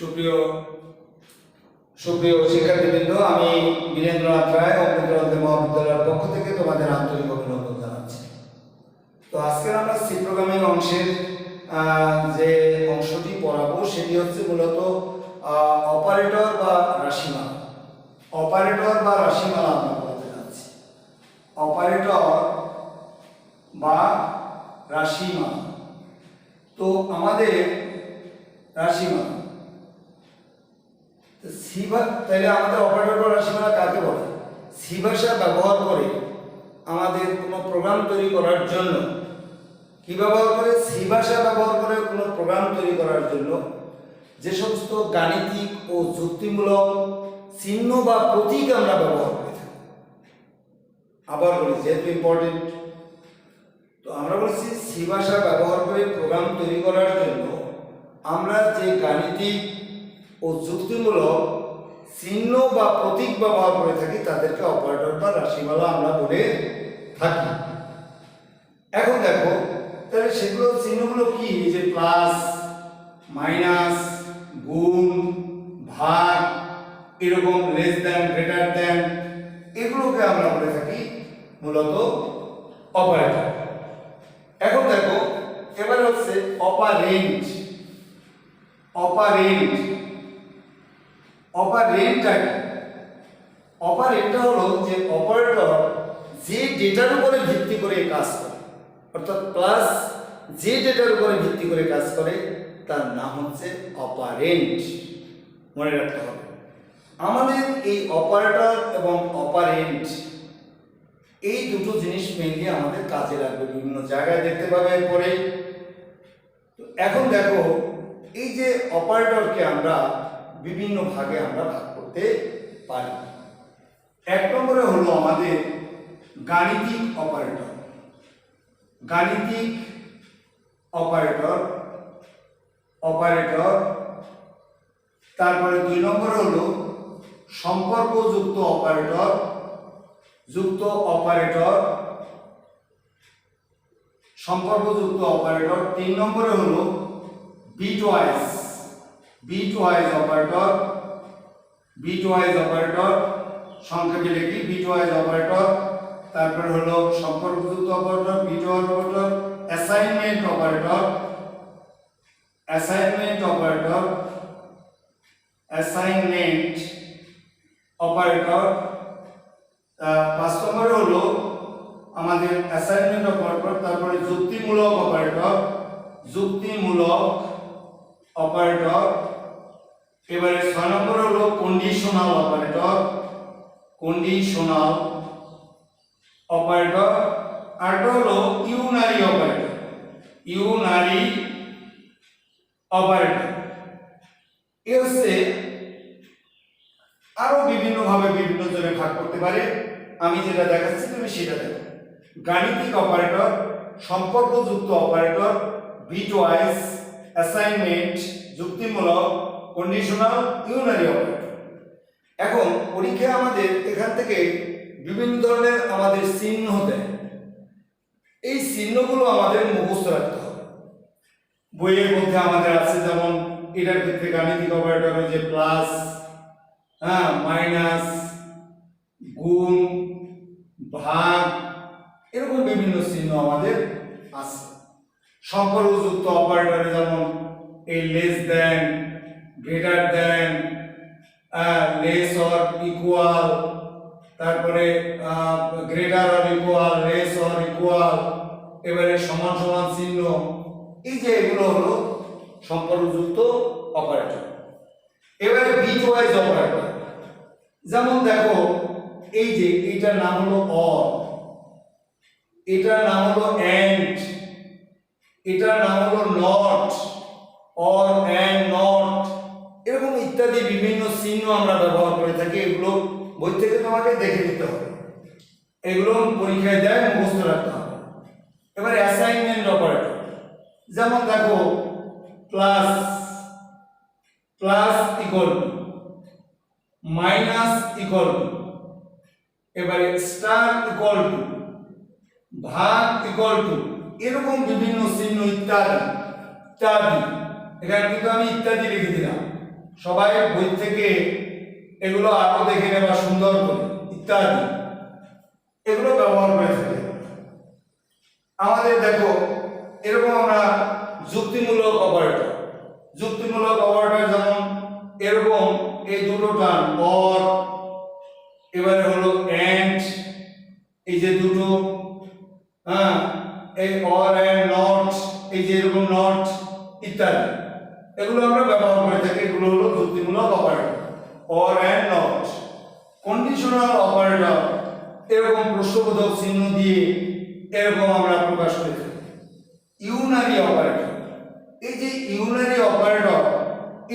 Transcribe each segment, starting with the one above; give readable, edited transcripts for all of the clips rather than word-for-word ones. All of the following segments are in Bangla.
সুপ্রিয় সুপ্রিয় শিক্ষার্থীবৃন্দ, আমি বীরেন্দ্রনাথ রায় অমৃত মহাবিদ্যালয়ের পক্ষ থেকে তোমাদের আন্তরিক অভিনন্দন জানাচ্ছি। তো আজকে আমরা সি প্রোগ্রামিং অংশের যে অংশটি পড়াবো সেটি হচ্ছে মূলত অপারেটর বা রাশিমালা। অপারেটর বা রাশিমালা আমরা পড়াতে যাচ্ছি। অপারেটর বা রাশিমালা। তো আমাদের রাশিমালা তাহলে আমাদের অপারেটর বা রাশিমালা কাকে বলে? সি ভাষা ব্যবহার করে আমাদের কোনো প্রোগ্রাম তৈরি করার জন্য কি ব্যবহার করে? সি ভাষা ব্যবহার করে কোনো প্রোগ্রাম তৈরি করার জন্য যে সমস্ত গাণিতিক ও যুক্তিমূলক চিহ্ন বা প্রতীক আমরা ব্যবহার করে থাকি। আবার বলি, যেহেতু ইম্পর্টেন্ট, তো আমরা বলছি সি ভাষা ব্যবহার করে প্রোগ্রাম তৈরি করার জন্য আমরা যে গাণিতিক ও যুক্তিমূলক চিহ্ন বা প্রতীক ব্যবহার করে থাকি তাদেরকে অপারেটর বা রাশিমালা আমরা বলে থাকি। এখন দেখো, তাহলে সেগুলো চিহ্নগুলো কি? যে প্লাস, মাইনাস, গুণ, ভাগ, এরকম লেস দ্যান, গ্রেটার দ্যান, এগুলোকে আমরা বলে থাকি মূলত অপারেটর। এখন দেখো, এবার হচ্ছে অপারেন্ট। অপারেন্ট অপারেন্টটা কি? অপারেন্টটা হলো যে অপারেটর যে ডেটার উপরে ভিত্তি করে কাজ করে, অর্থাৎ প্লাস যে ডেটার উপরে ভিত্তি করে কাজ করে তার নাম হচ্ছে অপারেন্ট। মনে রাখতে হবে, আমাদের এই অপারেটর এবং অপারেন্ট এই দুটো জিনিস মেনলি আমাদের কাজে লাগবে, বিভিন্ন জায়গায় দেখতে পাবে এরপরে। এখন দেখো, এই যে অপারেটরকে আমরা বিভিন্ন ভাগে আমরা ভাগ করতে পারি। এক নম্বরে হলো আমাদের গাণিতিক অপারেটর। গাণিতিক অপারেটর অপারেটর তারপরে দুই নম্বরে হলো সম্পর্কযুক্ত অপারেটর, যুক্ত অপারেটর, সম্পর্কযুক্ত অপারেটর। তিন নম্বরে হলো বিটওয়াইজ অপারেটর, বিটওয়াইজ অপারেটর, সংক্ষেপে লিখি বিটওয়াইজ অপারেটর। তারপরে হলো সম্পর্কযুক্ত operator, bitwise operator, assignment operator, assignment operator, assignment operator. পাঁচ নম্বরে হলো আমাদের অ্যাসাইনমেন্ট অপারেটর। তারপরে যুক্তিমূলক অপারেটর, যুক্তিমূলক অপারেটর। এবারে ছয় নম্বর হলো কন্ডিশনাল অপারেটর, কন্ডিশনাল অপারেটর। আরটা হলো ইউনারি অপারেটর, ইউনারি অপারেটর। এ হচ্ছে আরো বিভিন্ন ভাবে বিভিন্ন জনে ভাগ করতে পারে। আমি যেটা দেখাচ্ছি তুমি সেটা দেখো। গাণিতিক অপারেটর, সম্পর্কযুক্ত অপারেটর, বিটওয়াইজ, অ্যাসাইনমেন্ট, যুক্তিমূলক, কন্ডিশনাল, ইউনারি অপারেটর। এখন পরীক্ষায় আমাদের এখান থেকে বিভিন্ন ধরনের আমাদের চিহ্ন দেয়। এই চিহ্নগুলো আমাদের মুখস্থ রাখতে হবে। বইয়ের মধ্যে আমাদের আছে, যেমন এটার ক্ষেত্রে গাণিতিক অপারেটর যে প্লাস, মাইনাস, গুণ, ভাগ, এরকম বিভিন্ন চিহ্ন আমাদের আছে। সম্পর্কযুক্ত অপারেটরে যেমন এই less than, greater than, less or equal, তারপরে greater or equal, less or equal, এবারে সমান সমান চিহ্ন, এই যে এগুলো হলো সম্পর্কযুক্ত অপারেটর। এবারে বিটওয়াইজ অপারেটর, যেমন দেখো এই যে এইটার নাম হলো অর, এটার নাম হলো এন্ড, এটার নাম হলো নট, অর এন্ড নট, এরকম ইত্যাদি বিভিন্ন চিহ্ন আমরা ব্যবহার করে থাকি। এগুলো বই থেকে তোমাকে দেখে নিতে হবে, এগুলো পরীক্ষায় দেয়, মুখস্থ রাখতে হবে। এবারে অ্যাসাইনমেন্ট অপারেটর, যেমন দেখো plus, plus equal to, minus equal to, এবারে স্টার ইকুয়াল টু, ভাগ ইকুয়াল টু, এরকম বিভিন্ন চিহ্ন ইত্যাদি ইত্যাদি। এখানে কিন্তু আমি ইত্যাদি লিখে দিলাম, সবাই বই থেকে এগুলো আরো দেখে নেবা সুন্দর করে ইত্যাদি এগুলো ব্যবহার করে থাকি। আমাদের দেখো এরকম আমরা যুক্তিমূলক অপারেটর যেমন এরকম এই দুটো টার্ম অর, এবারে হলো এন্ড, এই যে দুটো হ্যাঁ এই অর এন্ড নট, এই যে এরকম নট ইত্যাদি এগুলো আমরা ব্যবহার করে থাকি। এগুলো হলো যুক্তিমূলক operator or and not. Conditional operator এরকম প্রশ্নবোধক চিহ্ন দিয়ে এরকম আমরা প্রকাশ করে থাকি। ইউনারি অপারেটর, এই যে ইউনারি অপারেটর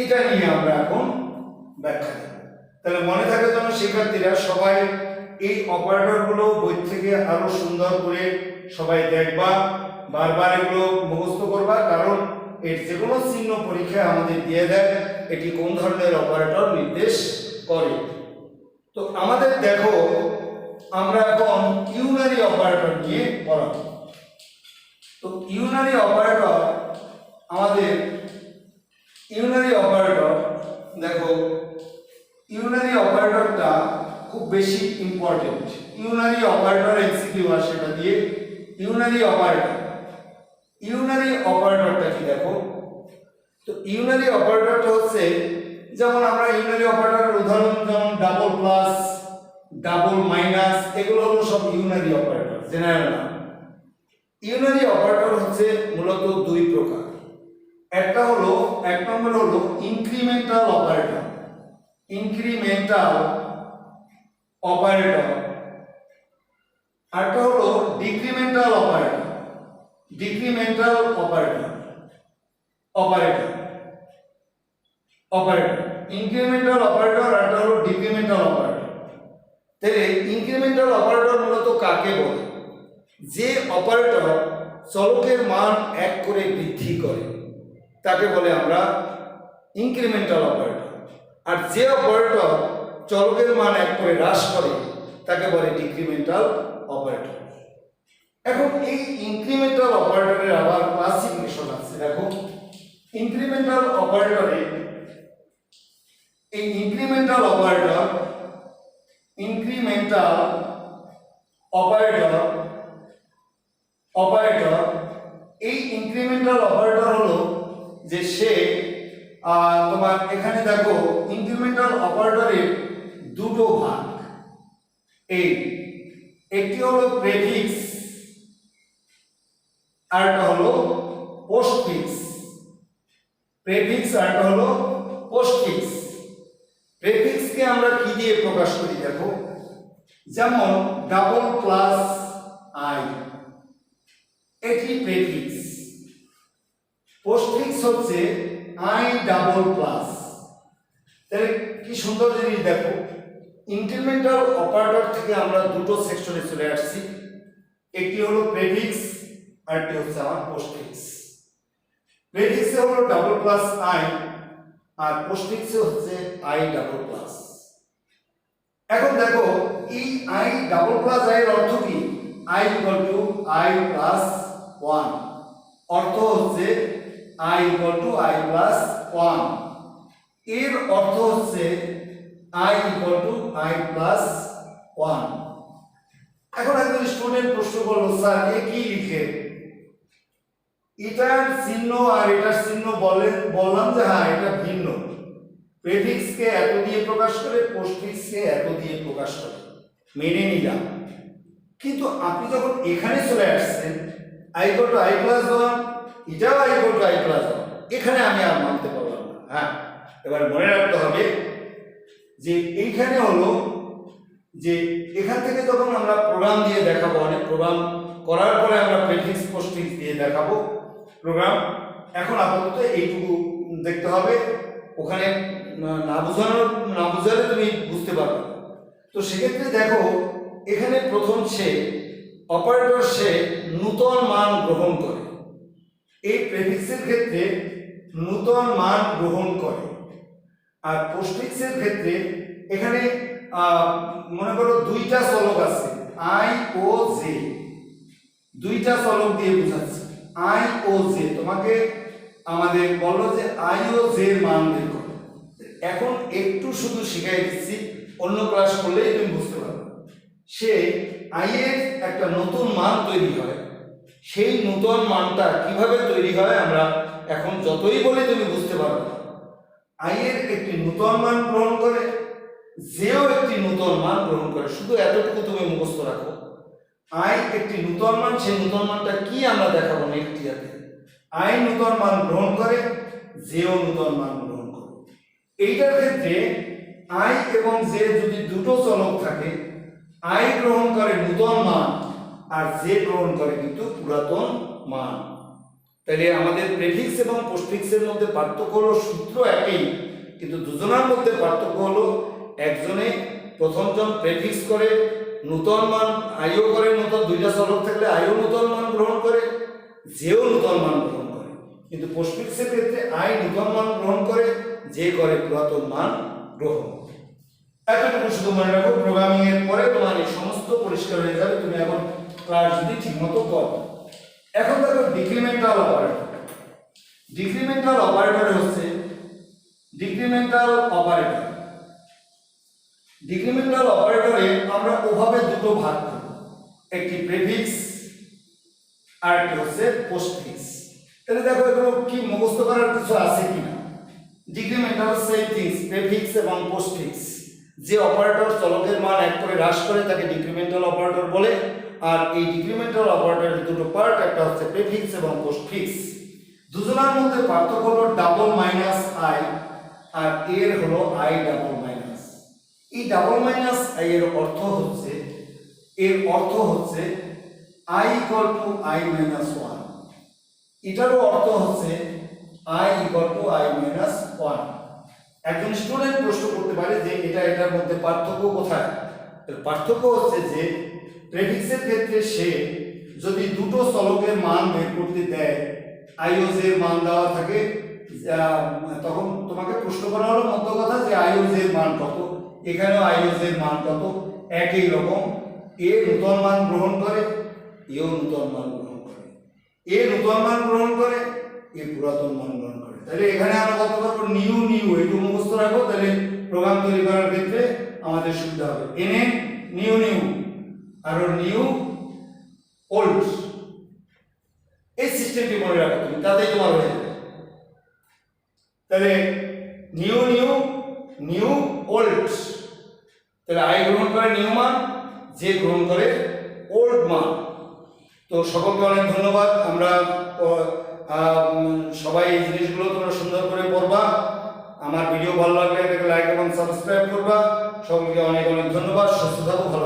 এটা নিয়ে আমরা এখন ব্যাখ্যা দেব। তাহলে মনে থাকে যেন শিক্ষার্থীরা সবাই এই অপারেটরগুলো বই থেকে আরো সুন্দর করে সবাই দেখবা, বারবার এগুলো মুখস্থ করবা, কারণ এর যে কোনো চিহ্ন পরীক্ষায় আমাদের দিয়ে দেয় এটি কোন ধরনের অপারেটর নির্দেশ করে। তো আমাদের দেখো আমরা এখন ইউনারি অপারেটর নিয়ে পড়াবো। তো ইউনারি অপারেটর আমাদের ইউনারি অপারেটর দেখো ইউনারি অপারেটরটা খুব বেশি ইম্পর্টেন্ট। ইউনারি অপারেটর এমসিকিউ আসে সেটা দিয়ে। ইউনারি অপারেটরটা কি দেখো, তো ইউনারি অপারেটরটা হচ্ছে যেমন আমরা ইউনারি অপারেটরের উদাহরণ যেমন ডাবল প্লাস, ডাবল মাইনাস, এগুলো হলো সব ইউনারি অপারেটর, জেনারেল না। ইউনারি অপারেটর হচ্ছে মূলত দুই প্রকার। একটা হলো এক নম্বর হলো ইনক্রিমেন্টাল অপারেটর, আরেকটা হলো ডিক্রিমেন্টাল অপারেটর। ইনক্রিমেন্টাল অপারেটর আর একটা হলো ডিক্রিমেন্টাল অপারেটর। তাহলে ইনক্রিমেন্টাল অপারেটর মূলত কাকে বলে? যে অপারেটর চলকের মান 1 করে বৃদ্ধি করে তাকে বলে আমরা ইনক্রিমেন্টাল অপারেটর, আর যে অপারেটর চলকের মান 1 করে হ্রাস করে তাকে বলে ডিক্রিমেন্টাল অপারেটর। এখন এই ইনক্রিমেন্টাল অপারেটরের আবার ক্লাসিফিকেশন আছে। দেখো ইনক্রিমেন্টাল অপারেটরে এই ইনক্রিমেন্টাল অপারেটর এই ইনক্রিমেন্টাল অপারেটর হলো যে সে তোমার এখানে দেখো ইনক্রিমেন্টাল অপারেটরের দুটো ভাগ। একটি হলো প্রেফিক্স আর একটা হলো পোস্টফিক্স। প্রেফিক্সকে আমরা কি দিয়ে প্রকাশ করি দেখো, যেমন ডাবল প্লাস আই, এটি প্রেফিক্স। পোস্টফিক্স হচ্ছে আই ডাবল প্লাস। তাহলে কি সুন্দর জিনিস দেখো, ইনক্রিমেন্টাল অপারেটর থেকে আমরা দুটো সেকশনে চলে আসছি। একটি হলো প্রেফিক্স আর একটি হচ্ছে আমার পোস্টফিক্স। প্রেফিক্সে হলো ডাবল প্লাস আই আর পোস্টফিক্সে হচ্ছে আই ডাবল প্লাস। এখন দেখো এই আই ডাবল প্লাস আই এর অর্থ কি? I equal to I plus 1, অর্থ হচ্ছে I equal to I plus 1। এর অর্থ হচ্ছে I equal to I plus 1। এখন একজন স্টুডেন্ট প্রশ্ন করলো, স্যার এ কি লিখে? এটার চিহ্ন আর এটার চিহ্ন বললাম যে হ্যাঁ এটা ভিন্ন। প্রেফিক্সকে এত দিয়ে প্রকাশ করে, পোস্টফিক্সকে এত দিয়ে প্রকাশ করে, মেনে নিলাম। কিন্তু আপনি যখন এখানে চলে আসছেন I equal to I plus 1, এটাও I equal to I plus 1, এখানে আমি আর মানতে পারলাম না। হ্যাঁ, এবার মনে রাখতে হবে যে এইখানে হলো যে এখান থেকে যখন আমরা প্রোগ্রাম দিয়ে দেখাবো, অনেক প্রোগ্রাম করার পরে আমরা প্রেফিক্স পোস্টফিক্স দিয়ে দেখাবো প্রোগ্রাম। এখন আপাতত এইটুকু দেখতে হবে, ওখানে না বুঝালে তুমি বুঝতে পারবে। তো সেক্ষেত্রে দেখো এখানে প্রথম অপারেটর সে নূতন মান গ্রহণ করে। এই প্রেফিক্সের ক্ষেত্রে নূতন মান গ্রহণ করে, আর পোস্টফিক্সের ক্ষেত্রে এখানে মনে করো দুইটা চলক আছে আই ও জে, দুইটা চলক দিয়ে বোঝাচ্ছে আই ও জে। তোমাকে আমাদের বললো যে আই ও জে এর মান বের করো। এখন একটু শুধু শিখাই দিচ্ছি, অন্য ক্লাস করলেই তুমি বুঝতে পারবে। সে আই এর একটা নতুন মান তৈরি হয়, সেই নতুন মানটা কিভাবে তৈরি হয় আমরা এখন যতই বলি তুমি বুঝতে পারবে না। আই এর একটি নতুন মান গ্রহণ করে, যেও একটি নতুন মান গ্রহণ করে, শুধু এতটুকু তুমি মুখস্থ রাখো। আই একটি নতুন মান, সেই নতুন মানটা কি আমরা দেখাবো নেক্সট ইয়ারে। আই নতুন মান গ্রহণ করে, যেও নতুন মান গ্রহণ করে। এইটার ক্ষেত্রে আই এবং জে যদি দুটো চলক থাকে, আই গ্রহণ করে নতুন মান আর জে গ্রহণ করে কিন্তু পুরাতন মান। তাহলে আমাদের প্রেফিক্স এবং পোস্টফিক্সের মধ্যে পার্থক্য হলো, সূত্র একই কিন্তু দুজনের মধ্যে পার্থক্য হলো একজনে প্রথমজন প্রেফিক্স করে নূতন মান, আইও করে নূতন, দুইটা চলক থাকলে আইও নূতন মান গ্রহণ করে, জেও নূতন মান গ্রহণ করে। কিন্তু পোস্টফিক্সের ক্ষেত্রে আই নূতন মান গ্রহণ করে, যে করে পুরাতন মান গ্রহণ। এতটুকু শুধু মনে রাখো, প্রোগ্রামিং এর পরে তোমার এই সমস্ত পরিষ্কার হয়ে যাবে, তুমি এখন ক্লাস যদি ঠিকমতো করো। এখন দেখো ডিক্রিমেন্টাল অপারেটর। ডিক্রিমেন্টাল অপারেটর হচ্ছে ডিক্রিমেন্টাল অপারেটর। ডিক্রিমেন্টাল অপারেটরে আমরা ওভাবে দুটো ভাগ করব, একটি প্রেফিক্স আর একটি হচ্ছে পোস্টফিক্স। তাহলে দেখো এগুলো কি মুখস্থ করার কিছু আছে কিনা। ডিক্রিমেন্টাল সেম থিংস, প্রেফিক্স এবং পোস্টফিক্স। যে অপারেটর চলকের মান এক করে হ্রাস করে তাকে ডিক্রিমেন্টাল অপারেটর বলে। আর এই ডিক্রিমেন্টাল অপারেটরের দুটো পার্ট, একটা হচ্ছে প্রেফিক্স এবং পোস্টফিক্স। দুজনের মধ্যে পার্থক্য হলো ডাবল মাইনাস আই আর এর হলো আই ডাবল মাইনাস। এই ডাবল মাইনাস আই এর অর্থ হচ্ছে, I equal to I minus one. এটারও অর্থ হচ্ছে I equal to I minus one. একজন স্টুডেন্ট প্রশ্ন করতে পারে যে এটার মধ্যে পার্থক্য কোথায়। পার্থক্য হচ্ছে যে প্রেফিক্সের ক্ষেত্রে সে যদি দুটো চলকের মান বের করতে দেয়, আইওজ এর মান দেওয়া থাকে, তখন তোমাকে প্রশ্ন করা হলো মধ্য কথা যে আইওজ এর মান কত, এখানেও আইওজ এর মান কত, একই রকম। এ নূতন মান গ্রহণ করে, এও নূতন মান গ্রহণ করে। এ নূতন মান গ্রহণ করে, এ পুরাতন মান গ্রহণ করে। তাহলে এখানে আমরা কত করবো, নিউ নিউ, একটু মুখস্থ রাখো, তাহলে প্রোগ্রাম তৈরি করার ক্ষেত্রে আমাদের সুবিধা হবে। এনে নিউ নিউ আর নিউ ওল্ড, এই সিস্টেমটি মনে রাখো তুমি, তাতেই তোমার হয়ে যাবে। তাহলে নিউ নিউ নিউ ওল্ড, তাহলে আই গ্রহণ করে নিউ মান, যে গ্রহণ করে ওল্ড মান। তো সকলকে অনেক ধন্যবাদ। আমরা সবাই এই জিনিসগুলো তোমরা সুন্দর করে পড়বা। আমার ভিডিও ভালো লাগলে এটাকে লাইক এবং সাবস্ক্রাইব করবা। সকলকে অনেক অনেক ধন্যবাদ। সুস্থ থাকো, ভালো